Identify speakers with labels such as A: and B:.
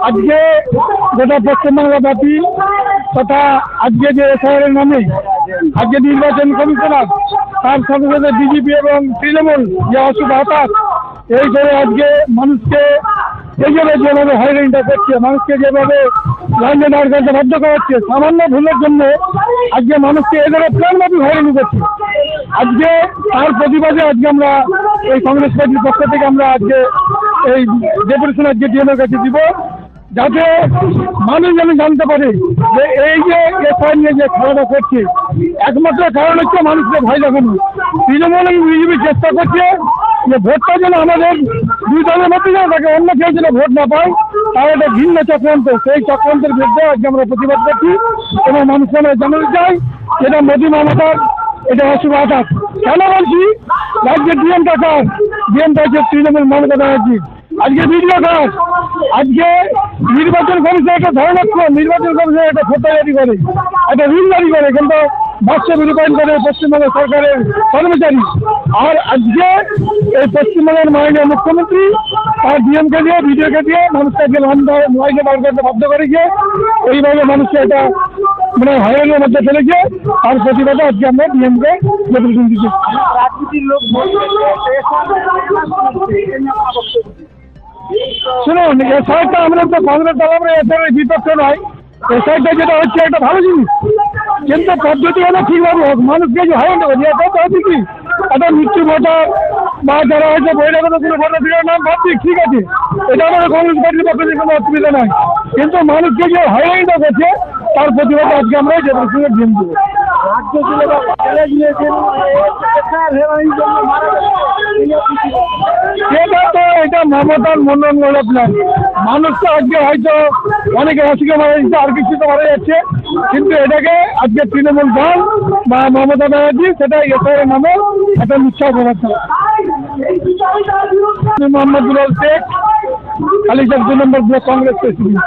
A: আজকে গোটা পশ্চিমবাংলা ব্যাপী তথা আজকে যে এসআইআর নামে আজকে নির্বাচন কমিশনার তার সাথে সাথে বিজেপি এবং তৃণমূল যে অশুভ হতাশ এই করে আজকে মানুষকে এইভাবে যেভাবে হয়রানিটা করছে, মানুষকে যেভাবে লাইনে দাঁড় করতে বাধ্য করাচ্ছে, সামান্য ভুলের জন্য আজকে মানুষকে এদের প্রাণব্যাপী হয়রানি করছে। আজকে তার প্রতিবাদে আজকে আমরা এই কংগ্রেস পার্টির পক্ষ থেকে আমরা আজকে এই ডেপুটেশন আজকে ডিএমের কাছে দিব, যাতে মানুষ যেন জানতে পারে যে এই যে এফআইআর নিয়ে যে খেলাটা করছে একমাত্র কারণ হচ্ছে মানুষকে ভয় দেখানো। তৃণমূল এবং বিজেপি চেষ্টা করছে যে ভোটটা যেন আমাদের দুই দলের মধ্যে যেন তাকে অন্য কেউ যেন ভোট না পায়, তার একটা ভিন্ন চক্রান্ত। সেই চক্রান্তের বিরুদ্ধে আজকে আমরা প্রতিবাদ করছি এবং মানুষকে আমরা জানাতে চাই এটা মোদী মমতার এটা অশুভ আঘাত। কেন বলছি, রাজ্যের ডিএমটা কাজ, ডিএমটা হচ্ছে তৃণমূল মমতা ব্যানার্জি। আজকে ভিডিও কাজ, আজকে নির্বাচন কমিশন একটা ধরনাক্ষণ, নির্বাচন কমিশন একটা ফটো জারি করে, একটা রিল জারি করে, কিন্তু বাস্তব রূপায়ণ করে পশ্চিমবঙ্গ সরকারের কর্মচারী। আর আজকে এই পশ্চিমবঙ্গের মাননীয় মুখ্যমন্ত্রী তার ডিএমকে দিয়ে ভিডিওকে দিয়ে মানুষকে আজকে লাইনে বার করতে বাধ্য করেছে। এইভাবে মানুষকে এটা মানে হয়রানির মধ্যে ফেলেছে। তার প্রতিবাদে আজকে আমরা ডিএমকে ডেপুটেশন দিচ্ছি।
B: রাজনীতির লোক
A: শুনুন, এসআইটা আমরা তো কংগ্রেস দল আমরা এসআইয়ের বিপক্ষে নয়। এসআইটা যেটা হচ্ছে একটা ভালো জিনিস, কিন্তু পদ্ধতি হলে ঠিকভাবে হোক। মানুষকে যে হয়রানি করছে এটা তো হচ্ছে কি একটা মৃত্যু ভোটার বা যারা হয়তো বহিরাগত কোনো ভোটার নাম ভাবছি, ঠিক আছে, এটা আমাদের কংগ্রেস পার্টির পক্ষে কোনো অসুবিধা নাই, কিন্তু মানুষকে যে হয়রানিটা করছে তার প্রতিবাদে আজকে আমরা ডেপুটেশনের ডিএম দেবো।
B: রাজ্য জুড়ে বা
A: এটা তো এটা মমতার মনোনয়ন প্ল্যান। মানুষ তো আজকে হয়তো অনেকে অসুখে মারা যাচ্ছে, আর কিছু তো মারা যাচ্ছে, কিন্তু এটাকে আজকে তৃণমূল দল বা মমতা ব্যানার্জি সেটা এসআইয়ের নামে একটা মিথ্যা করাচ্ছে। মোহাম্মদ দুলাল শেখ, কালীচক 2 নম্বর ব্লক কংগ্রেস প্রেসিডেন্ট।